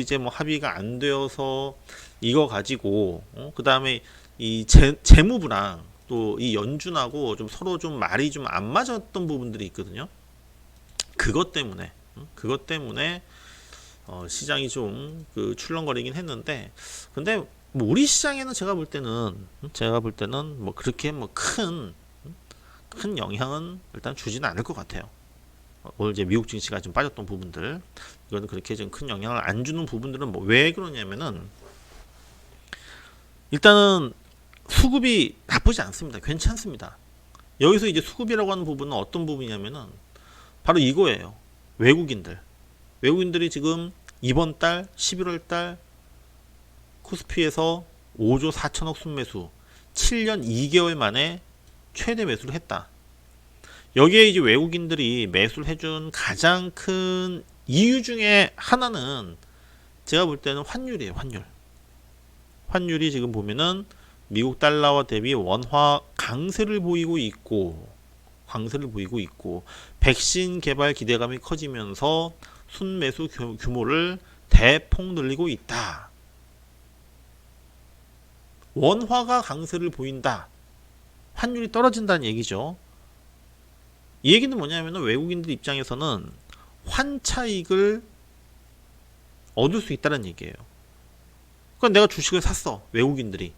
이제 뭐 합의가 안 되어서 이거 가지고 그 다음에 이 재무부랑 또 이 연준하고 좀 서로 좀 말이 좀 안 맞았던 부분들이 있거든요. 그것 때문에 시장이 좀 그 출렁거리긴 했는데, 근데 뭐 우리 시장에는 제가 볼 때는 뭐 그렇게 뭐 큰 영향은 일단 주지는 않을 것 같아요. 오늘 이제 미국 증시가 좀 빠졌던 부분들, 이거는 그렇게 좀 큰 영향을 안 주는 부분들은 뭐 왜 그러냐면은, 일단은 수급이 나쁘지 않습니다. 괜찮습니다. 여기서 이제 수급이라고 하는 부분은 어떤 부분이냐면은 바로 이거예요. 외국인들이 지금 이번 달 11월 달 코스피에서 5조 4천억 순매수, 7년 2개월 만에 최대 매수를 했다. 여기에 이제 외국인들이 매수를 해준 가장 큰 이유 중에 하나는 제가 볼 때는 환율이에요. 환율이 지금 보면은 미국 달러와 대비 원화 강세를 보이고 있고, 백신 개발 기대감이 커지면서 순매수 규모를 대폭 늘리고 있다. 원화가 강세를 보인다. 환율이 떨어진다는 얘기죠. 이 얘기는 뭐냐면 외국인들 입장에서는 환차익을 얻을 수 있다는 얘기예요. 그러니까 내가 주식을 샀어, 외국인들이.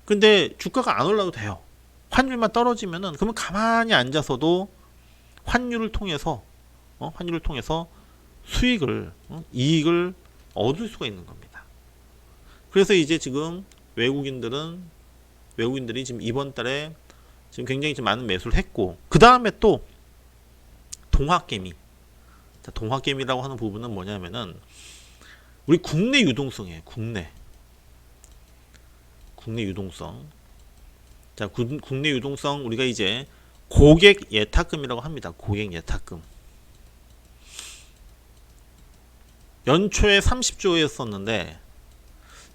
근데 주가가 안 올라도 돼요. 환율만 떨어지면은, 그러면 가만히 앉아서도 환율을 통해서 수익을, 이익을 얻을 수가 있는 겁니다. 그래서 이제 지금 외국인들이 지금 이번 달에 지금 굉장히 좀 많은 매수를 했고, 그 다음에 또 동학개미. 동학개미라고 하는 부분은 뭐냐면은 우리 국내 유동성이에요. 국내 유동성. 자, 국내 유동성, 우리가 이제 고객 예탁금이라고 합니다. 고객 예탁금. 연초에 30조였었는데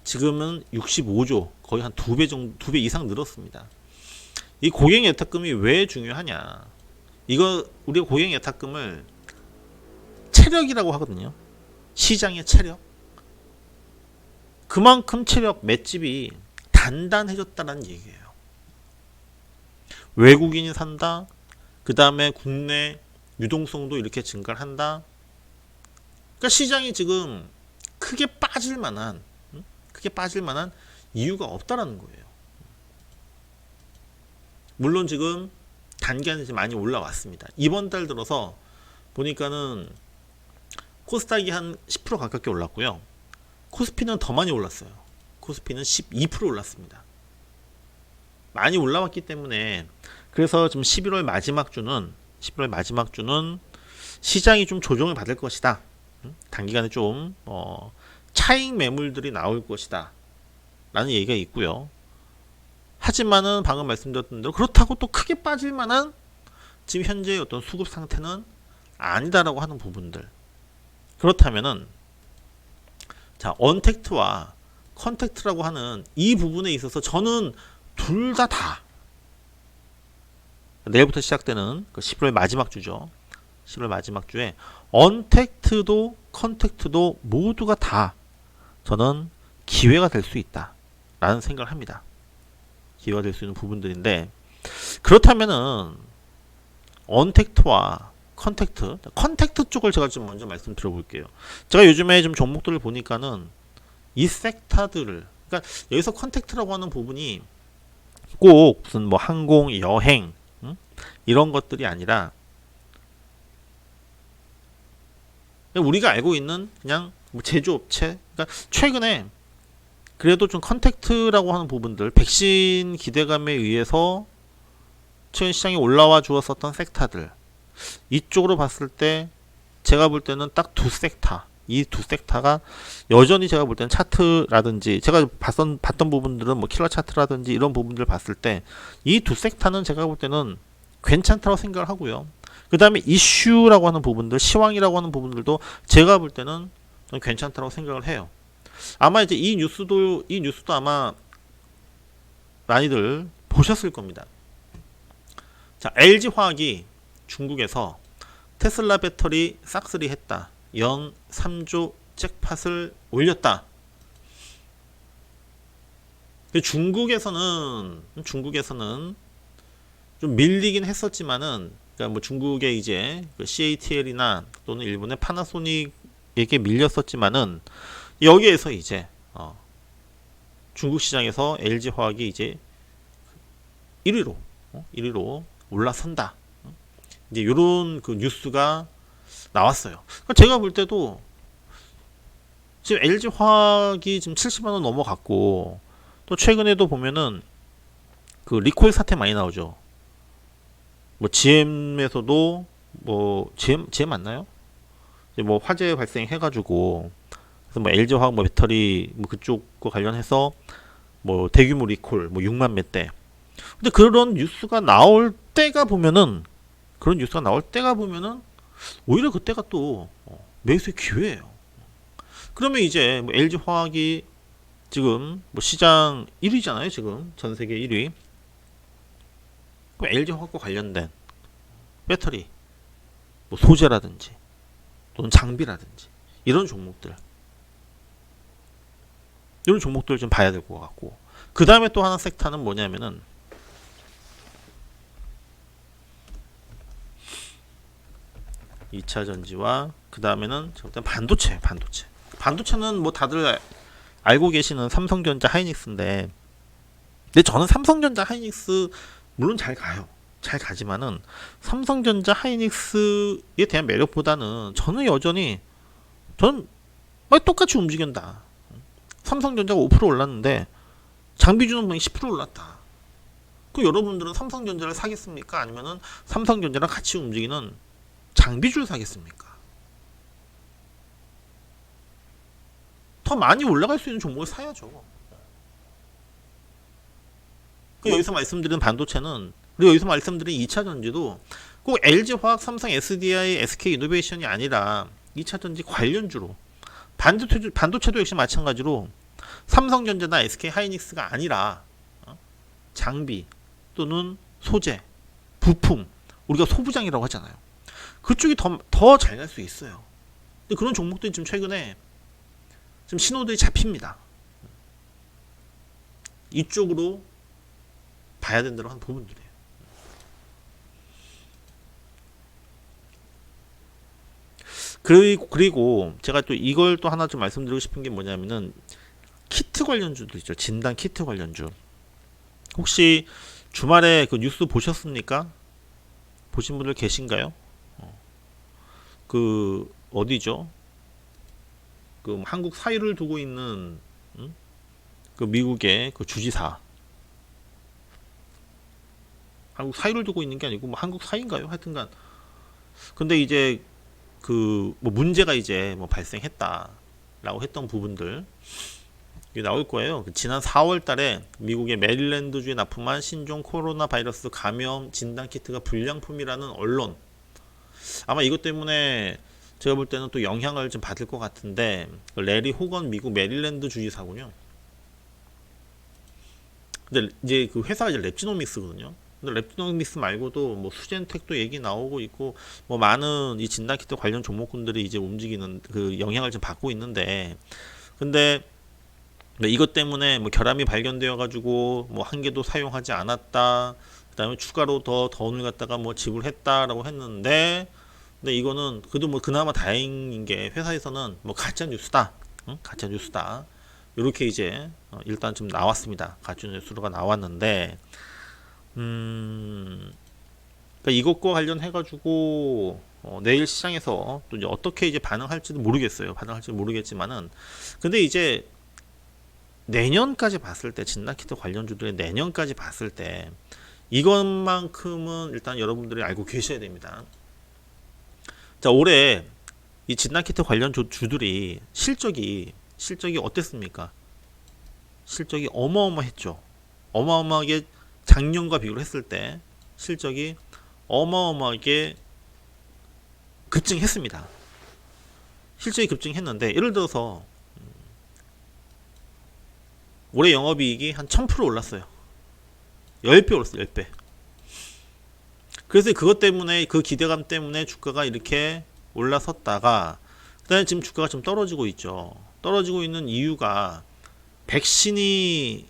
지금은 65조, 거의 한 2배 정도, 2배 이상 늘었습니다. 이 고객 예탁금이 왜 중요하냐? 이거 우리가 고객 예탁금을 체력이라고 하거든요. 시장의 체력. 그만큼 체력 맷집이 단단해졌다는 얘기예요. 외국인이 산다. 그 다음에 국내 유동성도 이렇게 증가를 한다. 그러니까 시장이 지금 크게 빠질 만한 이유가 없다라는 거예요. 물론 지금 단기간에 많이 올라왔습니다. 이번 달 들어서 보니까는 코스닥이 한 10% 가깝게 올랐고요. 코스피는 더 많이 올랐어요. 코스피는 12% 올랐습니다. 많이 올라왔기 때문에, 그래서 지금 11월 마지막 주는 시장이 좀 조정을 받을 것이다. 단기간에 좀 차익 매물들이 나올 것이다 라는 얘기가 있고요. 하지만은 방금 말씀드렸던 대로 그렇다고 또 크게 빠질 만한 지금 현재의 어떤 수급 상태는 아니다라고 하는 부분들. 그렇다면은, 자, 언택트와 컨택트라고 하는 이 부분에 있어서 저는 둘 다 내일부터 시작되는 그 11월 마지막 주죠. 11월 마지막 주에 언택트도 컨택트도 모두가 다 저는 기회가 될 수 있다 라는 생각을 합니다. 기회가 될 수 있는 부분들인데, 그렇다면은 언택트와 컨택트 쪽을 제가 좀 먼저 말씀 드려볼게요. 제가 요즘에 좀 종목들을 보니까는 이 섹터들을, 그러니까 여기서 컨택트라고 하는 부분이 꼭 무슨 뭐 항공, 여행 이런 것들이 아니라 우리가 알고 있는 그냥 뭐 제조업체. 그러니까 최근에 그래도 좀 컨택트라고 하는 부분들, 백신 기대감에 의해서 최근 시장에 올라와 주었었던 섹터들, 이쪽으로 봤을 때 제가 볼 때는 딱 두 섹터, 이 두 섹터가 여전히 제가 볼 때는 차트라든지 제가 봤던 부분들은 뭐 킬러 차트라든지 이런 부분들을 봤을 때 이 두 섹터는 제가 볼 때는 괜찮다고 생각을 하고요. 그 다음에 이슈라고 하는 부분들, 시황이라고 하는 부분들도 제가 볼 때는 괜찮다고 생각을 해요. 아마 이제 이 뉴스도 아마 많이들 보셨을 겁니다. 자, LG화학이 중국에서 테슬라 배터리 싹쓸이 했다. 연 3조 잭팟을 올렸다. 중국에서는 좀 밀리긴 했었지만은, 그러니까 뭐 중국의 이제 그 CATL이나 또는 일본의 파나소닉에게 밀렸었지만은, 여기에서 이제 중국 시장에서 LG화학이 이제 1위로 올라선다. 이제 이런 그 뉴스가 나왔어요. 그러니까 제가 볼 때도 지금 LG화학이 지금 70만 원 넘어갔고, 또 최근에도 보면은 그 리콜 사태 많이 나오죠. 뭐 GM에서도 뭐 GM 맞나요? 이제 뭐 화재 발생해가지고, 그래서 뭐 LG화학 뭐 배터리 뭐 그쪽과 관련해서 뭐 대규모 리콜 뭐 6만 몇 대. 근데 그런 뉴스가 나올 때가 보면은 오히려 그때가 또 매수의 기회예요. 그러면 이제 뭐 LG화학이 지금 뭐 시장 1위잖아요. 지금 전 세계 1위. 그럼 LG화학과 관련된 배터리, 뭐 소재라든지 또는 장비라든지 이런 종목들 좀 봐야 될 것 같고, 그 다음에 또 하나 섹터는 뭐냐면은 2차 전지와 그 다음에는 반도체는 뭐 다들 알고 계시는 삼성전자 하이닉스인데, 근데 저는 삼성전자 하이닉스 물론 잘 가지만은 삼성전자 하이닉스에 대한 매력보다는 저는 똑같이 움직인다. 삼성전자가 5% 올랐는데 장비주는 뭐 10% 올랐다. 그 여러분들은 삼성전자를 사겠습니까? 아니면은 삼성전자랑 같이 움직이는 장비주를 사겠습니까? 더 많이 올라갈 수 있는 종목을 사야죠. 여기서 말씀드린 반도체는, 그리고 여기서 말씀드린 2차 전지도 꼭 LG화학, 삼성, SDI, SK이노베이션이 아니라 2차 전지 관련주로, 반도체도 역시 마찬가지로 삼성전자나 SK하이닉스가 아니라 장비 또는 소재, 부품, 우리가 소부장이라고 하잖아요. 그쪽이 더 잘 갈 수 있어요. 근데 그런 종목들이 지금 최근에 지금 신호들이 잡힙니다. 이쪽으로 봐야 된다고 하는 부분들이에요. 그리고 제가 또 이걸 또 하나 좀 말씀드리고 싶은 게 뭐냐면은 키트 관련주도 있죠. 진단 키트 관련주. 혹시 주말에 그 뉴스 보셨습니까? 보신 분들 계신가요? 그 어디죠? 그 한국 사유를 두고 있는 그 미국의 그 주지사, 한국 사유를 두고 있는 게 아니고 뭐 한국 사인가요? 하여튼간 근데 이제 그 뭐 문제가 이제 뭐 발생했다라고 했던 부분들 이게 나올 거예요. 지난 4월 달에 미국의 메릴랜드주에 납품한 신종 코로나 바이러스 감염 진단 키트가 불량품이라는 언론, 아마 이것 때문에 제가 볼 때는 또 영향을 좀 받을 것 같은데, 레리 호건 미국 메릴랜드 주지사군요. 근데 이제 그 회사가 이제 랩지노믹스거든요. 근데 랩지노믹스 말고도 뭐 수젠텍도 얘기 나오고 있고, 뭐 많은 이 진단키트 관련 종목군들이 이제 움직이는 그 영향을 좀 받고 있는데, 근데 이것 때문에 뭐 결함이 발견되어 가지고 뭐 한 개도 사용하지 않았다, 그다음에 추가로 더 돈을 갖다가 뭐 지불했다라고 했는데, 근데 이거는 그래도 뭐 그나마 다행인 게 회사에서는 뭐 가짜 뉴스다, 가짜 뉴스다, 이렇게 이제 일단 좀 나왔습니다. 가짜 뉴스가 나왔는데, 그러니까 이것과 관련해 가지고 내일 시장에서 또 이제 어떻게 이제 반응할지도 모르겠지만은, 근데 이제 내년까지 봤을 때 진단키트 관련주들의 내년까지 봤을 때 이것만큼은 일단 여러분들이 알고 계셔야 됩니다. 자, 올해 이 진단키트 관련 주들이 실적이 어땠습니까? 실적이 어마어마했죠. 어마어마하게 작년과 비교를 했을 때 실적이 어마어마하게 급증했습니다. 실적이 급증했는데, 예를 들어서 올해 영업이익이 한 1000% 올랐어요. 10배 올랐어요. 10배. 그래서 그것 때문에, 그 기대감 때문에 주가가 이렇게 올라섰다가 그다음에 지금 주가가 좀 떨어지고 있죠. 떨어지고 있는 이유가 백신이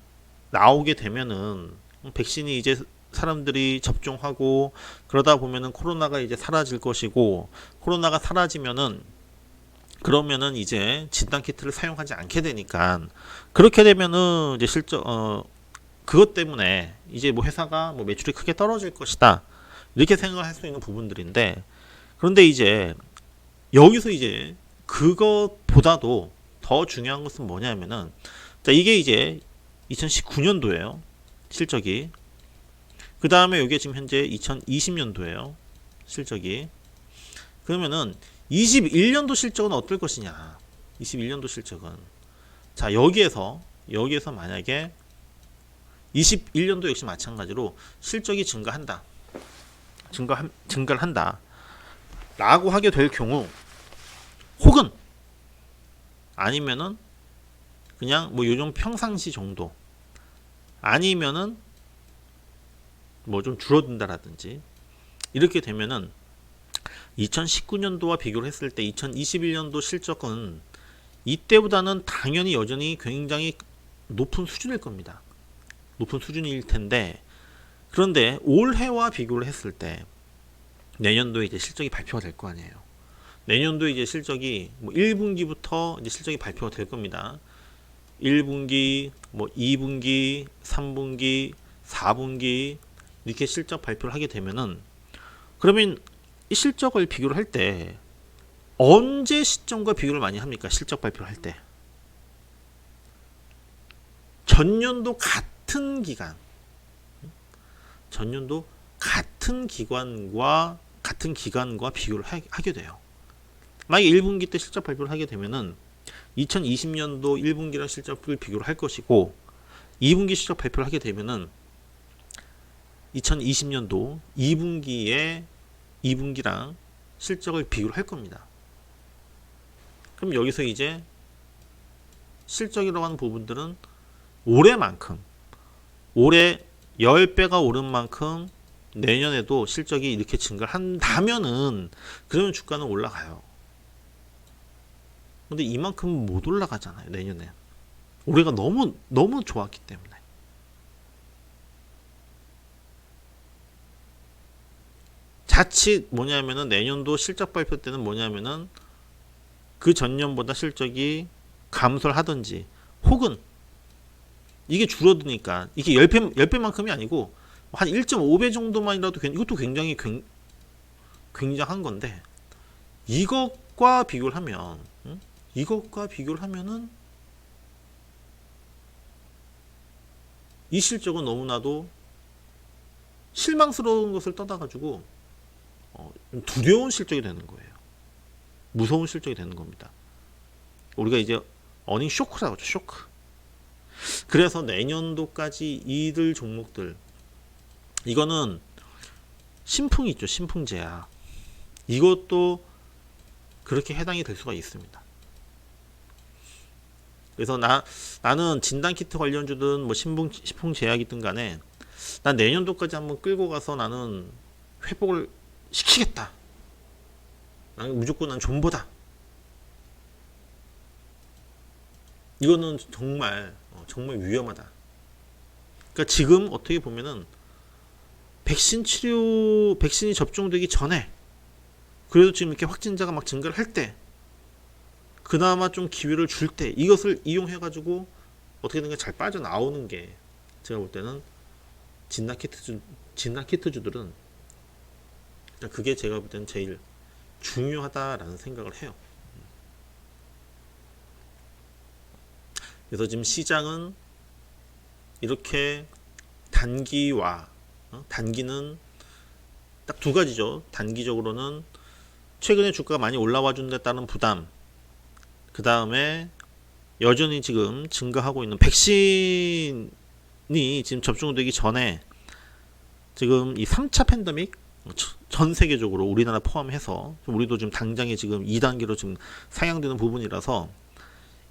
나오게 되면은 백신이 이제 사람들이 접종하고 그러다 보면은 코로나가 이제 사라질 것이고 코로나가 사라지면은 그러면은 이제 진단 키트를 사용하지 않게 되니까 그렇게 되면은 이제 그것 때문에 이제 뭐 회사가 뭐 매출이 크게 떨어질 것이다 이렇게 생각을 할 수 있는 부분들인데 그런데 이제 여기서 이제 그것보다도 더 중요한 것은 뭐냐면은 자 이게 이제 2019년도예요 실적이 그 다음에 이게 지금 현재 2020년도예요 실적이 그러면은 21년도 실적은 어떨 것이냐 21년도 실적은 자 여기에서 만약에 21년도 역시 마찬가지로 실적이 증가를 한다 라고 하게 될 경우 혹은 아니면은 그냥 뭐 요즘 평상시 정도 아니면은 뭐 좀 줄어든다라든지 이렇게 되면은 2019년도와 비교를 했을 때 2021년도 실적은 이때보다는 당연히 여전히 굉장히 높은 수준일 겁니다. 높은 수준일 텐데 그런데 올해와 비교를 했을 때 내년도에 이제 실적이 발표가 될 거 아니에요. 내년도에 이제 실적이 뭐 1분기부터 이제 실적이 발표가 될 겁니다. 1분기, 뭐 2분기, 3분기, 4분기 이렇게 실적 발표를 하게 되면은 그러면 이 실적을 비교를 할 때 언제 시점과 비교를 많이 합니까? 실적 발표를 할 때 전년도 같은 기간 전년도 같은 기간과 비교를 하게 돼요. 만약에 1분기 때 실적 발표를 하게 되면은 2020년도 1분기랑 실적을 비교를 할 것이고 2분기 실적 발표를 하게 되면은 2020년도 2분기랑 실적을 비교를 할 겁니다. 그럼 여기서 이제 실적이라고 하는 부분들은 올해 10배가 오른 만큼 내년에도 실적이 이렇게 증가를 한다면은 그러면 주가는 올라가요. 근데 이만큼은 못 올라가잖아요. 내년에 올해가 너무 좋았기 때문에 자칫 뭐냐면은 내년도 실적 발표 때는 뭐냐면은 그 전년보다 실적이 감소를 하든지 혹은 이게 줄어드니까 이게 10배만큼이 아니고 한 1.5배 정도만이라도 이것도 굉장히 굉장한 건데 이것과 비교를 하면은 이 실적은 너무나도 실망스러운 것을 떠나가지고 두려운 실적이 되는 거예요. 무서운 실적이 되는 겁니다. 우리가 이제 어닝 쇼크라고 하죠. 쇼크. 그래서 내년도까지 이들 종목들 이거는 신풍이 있죠. 신풍제약. 이것도 그렇게 해당이 될 수가 있습니다. 그래서 나는 진단키트 관련주든 뭐 신풍제약이든 간에 난 내년도까지 한번 끌고 가서 나는 회복을 시키겠다. 무조건 난 존버다. 이거는 정말 위험하다. 그러니까 지금 어떻게 보면은 백신이 접종되기 전에 그래도 지금 이렇게 확진자가 막 증가를 할 때 그나마 좀 기회를 줄 때 이것을 이용해 가지고 어떻게든가 잘 빠져나오는 게 제가 볼 때는 진단키트주들은 그게 제가 볼 때는 제일 중요하다라는 생각을 해요. 그래서 지금 시장은 이렇게 단기는 딱 두 가지죠. 단기적으로는 최근에 주가가 많이 올라와 준 데 따른 부담, 그 다음에 여전히 지금 증가하고 있는 백신이 지금 접종되기 전에 지금 이 3차 팬데믹 전 세계적으로 우리나라 포함해서 우리도 지금 당장에 지금 2단계로 지금 상향되는 부분이라서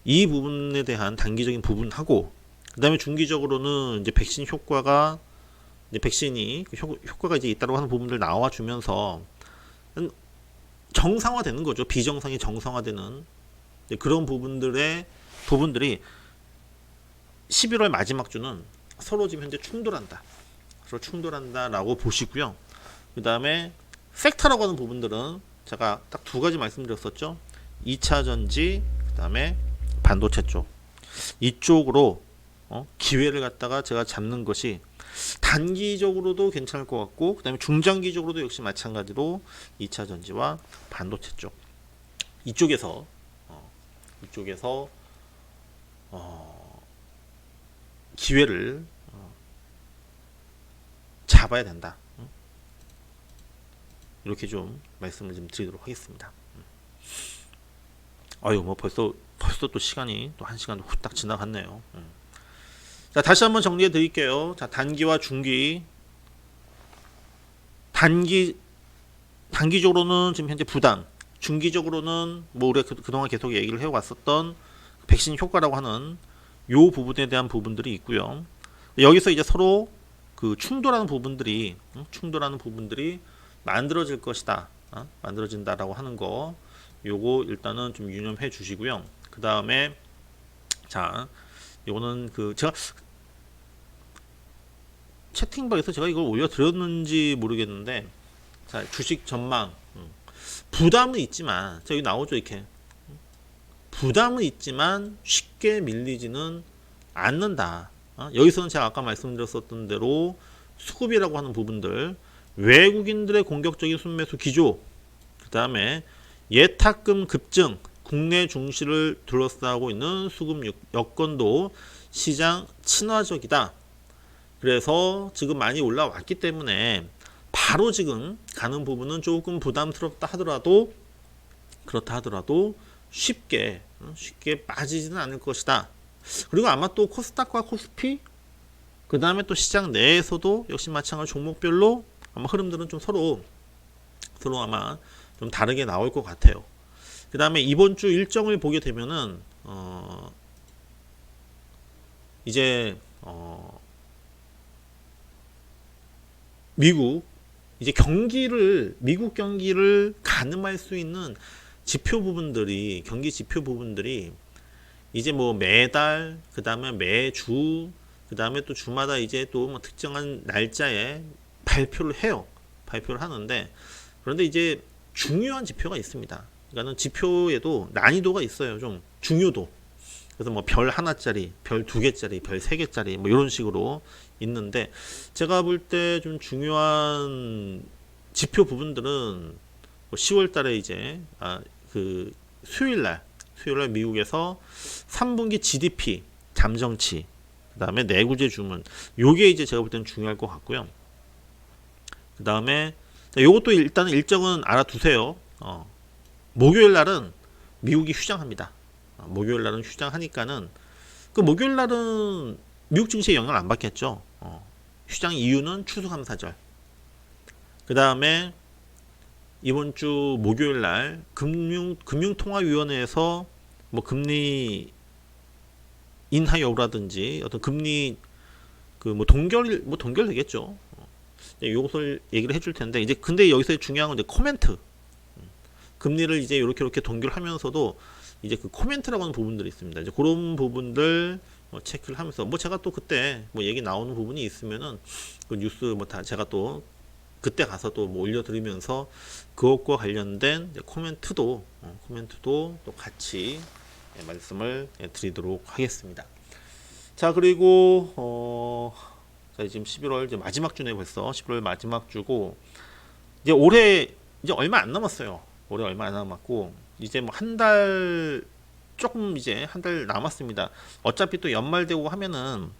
이 부분에 대한 단기적인 부분하고 그 다음에 중기적으로는 이제 백신 효과가 이제 백신이 효과가 이제 있다고 하는 부분들 나와주면서 정상화되는 거죠. 비정상이 정상화되는 그런 부분들이 11월 마지막 주는 서로 지금 현재 충돌한다라고 보시고요. 그 다음에 섹터라고 하는 부분들은 제가 딱 두 가지 말씀드렸었죠. 2차 전지, 그 다음에 반도체 쪽. 이쪽으로 기회를 갖다가 제가 잡는 것이 단기적으로도 괜찮을 것 같고, 그 다음에 중장기적으로도 역시 마찬가지로 2차 전지와 반도체 쪽. 이쪽에서 기회를 잡아야 된다. 이렇게 좀 말씀을 좀 드리도록 하겠습니다. 아유, 뭐 벌써 또 시간이 또 1시간도 후딱 지나갔네요. 자, 다시 한번 정리해 드릴게요. 자, 단기와 중기. 단기적으로는 지금 현재 부담, 중기적으로는 뭐 우리가 그동안 계속 얘기를 해왔었던 백신 효과라고 하는 요 부분에 대한 부분들이 있고요. 여기서 이제 서로 그 충돌하는 부분들이 만들어질 것이다. 만들어진다라고 하는 거. 요거 일단은 좀 유념해 주시고요. 그 다음에 자, 요거는 그 제가 채팅방에서 제가 이걸 올려드렸는지 모르겠는데, 자, 주식 전망. 부담은 있지만, 자, 여기 나오죠, 이렇게. 부담은 있지만 쉽게 밀리지는 않는다. 여기서는 제가 아까 말씀드렸었던 대로 수급이라고 하는 부분들, 외국인들의 공격적인 순매수 기조, 그 다음에 예탁금 급증, 국내 증시를 둘러싸고 있는 수급 여건도 시장 친화적이다. 그래서 지금 많이 올라왔기 때문에 바로 지금 가는 부분은 조금 부담스럽다 하더라도, 그렇다 하더라도 쉽게 빠지지는 않을 것이다. 그리고 아마 또 코스닥과 코스피, 그 다음에 또 시장 내에서도 역시 마찬가지 종목별로 아마 흐름들은 좀 서로 아마 좀 다르게 나올 것 같아요. 그 다음에 이번 주 일정을 보게 되면은 이제 미국 경기를 가늠할 수 있는 경기 지표 부분들이 이제 뭐 매달, 그 다음에 매주, 그 다음에 또 주마다 이제 또 뭐 특정한 날짜에 발표를 하는데, 그런데 이제 중요한 지표가 있습니다. 그러니까는 지표에도 난이도가 있어요. 좀 중요도. 그래서 뭐 별 하나짜리, 별 2개짜리, 별 3개짜리 뭐 이런 식으로 있는데, 제가 볼 때 좀 중요한 지표 부분들은 뭐 10월 달에 이제 그 수요일 날 미국에서 3분기 GDP 잠정치, 그 다음에 내구재 주문, 요게 이제 제가 볼 때는 중요할 것 같고요. 그 다음에 요것도 일단은 일정은 알아두세요. 목요일 날은 미국이 휴장합니다. 목요일 날은 휴장하니까는 그 목요일 날은 미국 증시에 영향을 안 받겠죠. 휴장 이유는 추수감사절. 그 다음에 이번 주 목요일 날 금융통화위원회에서 뭐 금리 인하 여부라든지 어떤 금리 그 뭐 동결 되겠죠. 이것을 얘기를 해줄 텐데, 이제 근데 여기서 중요한 건 이제 코멘트. 금리를 이제 이렇게 동결하면서도 이제 그 코멘트라고 하는 부분들이 있습니다. 이제 그런 부분들 체크를 하면서, 뭐 제가 또 그때 뭐 얘기 나오는 부분이 있으면은 그 뉴스 뭐 다 제가 또 그때 가서 또 뭐 올려드리면서 그것과 관련된 코멘트도 또 같이 말씀을 드리도록 하겠습니다. 자, 그리고 자, 지금 11월 이제 마지막 주네. 벌써 11월 마지막 주고, 이제 올해 이제 얼마 안 남았어요. 올해 얼마 안 남았고, 이제 뭐 한 달 남았습니다. 어차피 또 연말 되고 하면은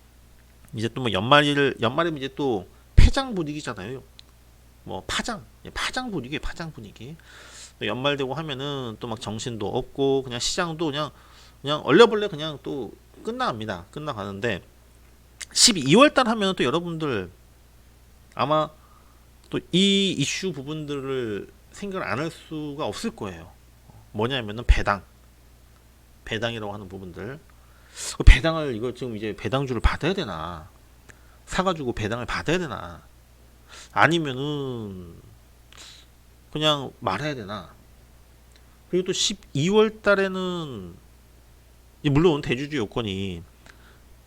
이제 또 뭐 연말이면 이제 또 폐장 분위기잖아요. 뭐 파장 분위기. 연말 되고 하면은 또 막 정신도 없고 그냥 시장도 그냥 얼레벌레 그냥 또 끝나가는데, 12월 달 하면 또 여러분들 아마 또 이 이슈 부분들을 생각을 안 할 수가 없을 거예요. 뭐냐면은 배당이라고 하는 부분들. 그 배당을 이거 지금 이제 배당주를 받아야 되나? 사가지고 배당을 받아야 되나? 아니면은 그냥 말해야 되나? 그리고 또 12월 달에는 물론 대주주 요건이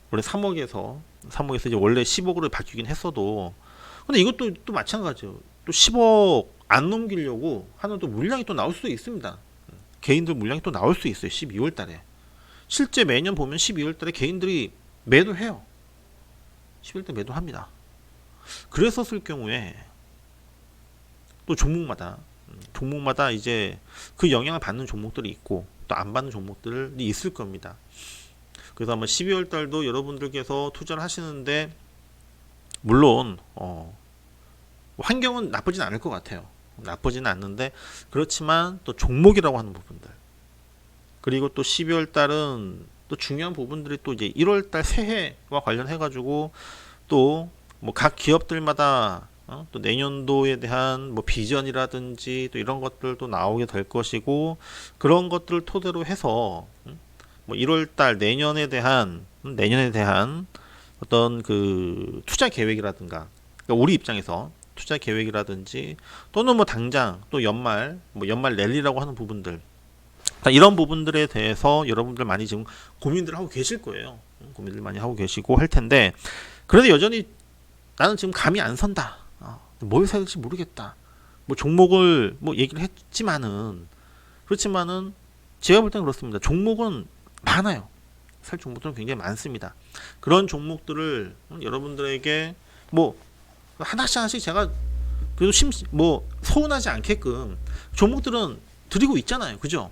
원래 3억에서 이제 원래 10억으로 바뀌긴 했어도, 근데 이것도 또 마찬가지예요. 또 10억 안 넘기려고 하는 또 물량이 또 나올 수도 있습니다. 개인들 물량이 또 나올 수 있어요. 12월 달에. 실제 매년 보면 12월 달에 개인들이 매도해요. 12월 달 매도합니다. 그랬었을 경우에 또 종목마다 이제 그 영향을 받는 종목들이 있고 또 안 받는 종목들이 있을 겁니다. 그래서 아마 12월 달도 여러분들께서 투자를 하시는데 물론 환경은 나쁘진 않을 것 같아요. 나쁘지는 않는데, 그렇지만 또 종목이라고 하는 부분들, 그리고 또 12월 달은 또 중요한 부분들이 또 이제 1월 달 새해와 관련해 가지고 또 뭐 각 기업들마다 또 내년도에 대한 뭐 비전이라든지 또 이런 것들도 나오게 될 것이고, 그런 것들을 토대로 해서 뭐 1월 달 내년에 대한 어떤 그 투자 계획이라든가, 그러니까 우리 입장에서 투자 계획이라든지 또는 뭐 당장 또 연말 랠리라고 하는 부분들, 이런 부분들에 대해서 여러분들 많이 지금 고민들 하고 계실 거예요. 고민들 많이 하고 계시고 할 텐데, 그래도 여전히 나는 지금 감이 안 선다. 뭘 사야 될지 모르겠다. 뭐 종목을 뭐 얘기를 했지만은, 그렇지만은 제가 볼 때는 그렇습니다. 종목은 많아요. 살 종목들은 굉장히 많습니다. 그런 종목들을 여러분들에게 뭐 하나씩 제가 그래도 뭐 서운하지 않게끔 종목들은 드리고 있잖아요. 그죠?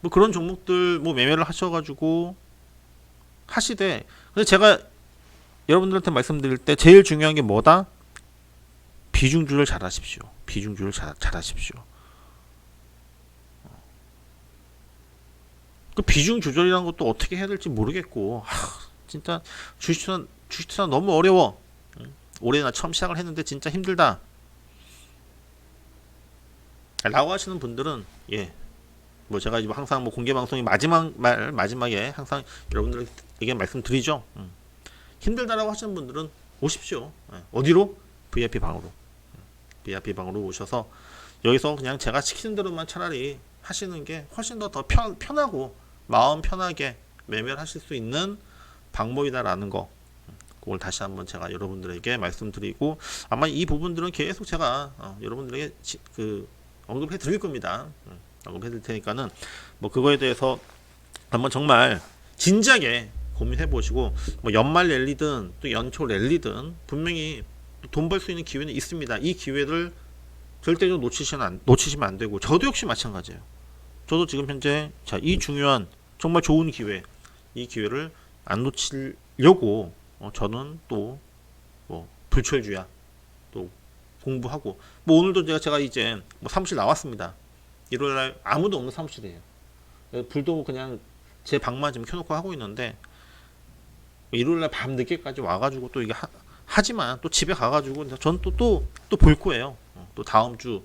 뭐 그런 종목들 뭐 매매를 하셔가지고 하시되, 근데 제가 여러분들한테 말씀드릴 때 제일 중요한 게 뭐다? 비중주를 잘 하십시오. 비중주를 잘 하십시오. 그 비중 조절이라는 것도 어떻게 해야 될지 모르겠고, 진짜 주식투자 너무 어려워. 올해 나 처음 시작을 했는데 진짜 힘들다 라고 하시는 분들은, 뭐 제가 항상 뭐 공개 방송이 마지막에 항상 여러분들에게 말씀드리죠. 힘들다라고 하시는 분들은 오십시오. 어디로? VIP 방으로. VIP 방으로 오셔서 여기서 그냥 제가 시키는 대로만 차라리 하시는 게 훨씬 더 편하고 마음 편하게 매매를 하실 수 있는 방법이다라는 거, 그걸 다시 한번 제가 여러분들에게 말씀드리고, 아마 이 부분들은 계속 제가 여러분들에게 언급해 드릴 겁니다. 언급해 드릴 테니까는 뭐 그거에 대해서 한번 정말 진지하게 고민해 보시고, 뭐 연말 랠리든 또 연초 랠리든 분명히 돈 벌 수 있는 기회는 있습니다. 이 기회를 절대로 놓치시면 안 되고, 저도 역시 마찬가지예요. 저도 지금 현재 이 중요한 정말 좋은 기회, 이 기회를 안 놓치려고 저는 또 뭐 불철주야 또 공부하고, 뭐 오늘도 제가 이제 뭐 사무실 나왔습니다. 일요일날 아무도 없는 사무실이에요. 불도 그냥 제 방만 지금 켜놓고 하고 있는데, 일요일날 밤 늦게까지 와가지고 또 이게 하지만 또 집에 가가지고 전 또 볼 거예요. 또 다음 주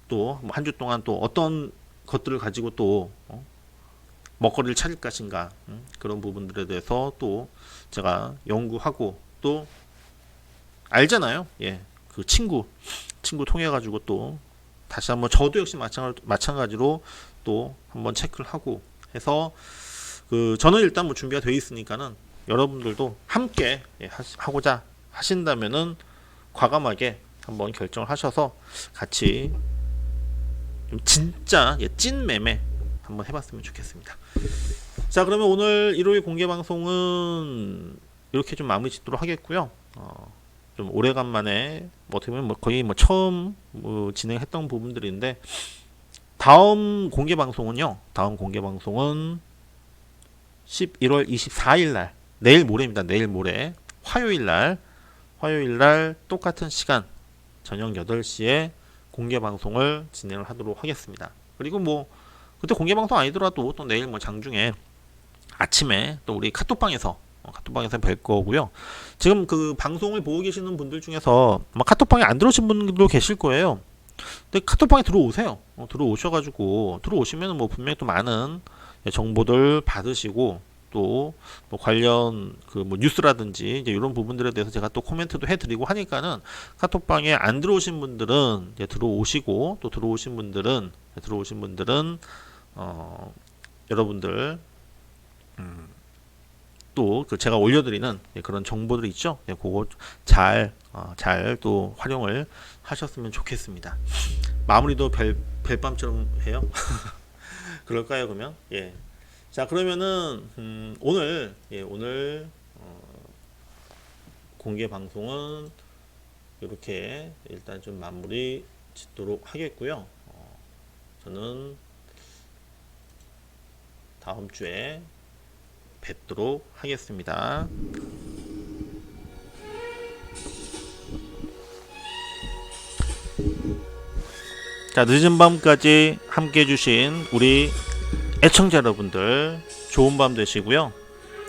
또 뭐 한 주 동안 또 어떤 것들을 가지고 또 먹거리를 찾을 것인가, 그런 부분들에 대해서 또 제가 연구하고, 또 알잖아요. 그 친구 통해 가지고 또 다시 한번 저도 역시 마찬가지로 또 한번 체크를 하고 해서, 저는 일단 뭐 준비가 되어 있으니까는 여러분들도 함께 하고자 하신다면은 과감하게 한번 결정을 하셔서 같이 좀 진짜 찐 매매 한번 해봤으면 좋겠습니다. 자, 그러면 오늘 일요일 공개 방송은 이렇게 좀 마무리 짓도록 하겠고요. 좀 오래간만에 어떻게 보면 거의 처음 진행했던 부분들인데, 다음 공개 방송은 11월 24일 날, 내일 모레입니다. 내일 모레 화요일 날 똑같은 시간 저녁 8시에 공개 방송을 진행을 하도록 하겠습니다. 그리고 뭐 그때 공개 방송 아니더라도 또 내일 뭐 장중에 아침에 또 우리 카톡방에서 뵐 거고요. 지금 그 방송을 보고 계시는 분들 중에서 아마 카톡방에 안 들어오신 분들도 계실 거예요. 근데 카톡방에 들어오세요. 들어오시면은 뭐 분명히 또 많은 정보들 받으시고, 또 뭐 관련 그 뭐 뉴스라든지 이제 이런 부분들에 대해서 제가 또 코멘트도 해드리고 하니까는 카톡방에 안 들어오신 분들은 이제 들어오시고, 또 들어오신 분들은 여러분들 또 그 제가 올려드리는 그런 정보들이 있죠. 그거 잘 또 활용을 하셨으면 좋겠습니다. 마무리도 별밤처럼 해요. 그럴까요, 그러면? 예. 자, 그러면은 오늘 공개 방송은 이렇게 일단 좀 마무리 짓도록 하겠고요. 저는 다음 주에 뵙도록 하겠습니다. 자, 늦은 밤까지 함께 해주신 우리 애청자 여러분들, 좋은 밤 되시고요.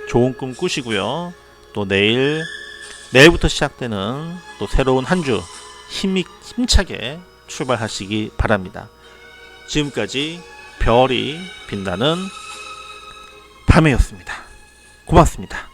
좋은 꿈 꾸시고요. 또 내일부터 시작되는 또 새로운 한 주 힘차게 출발하시기 바랍니다. 지금까지 별이 빛나는 밤이었습니다. 고맙습니다.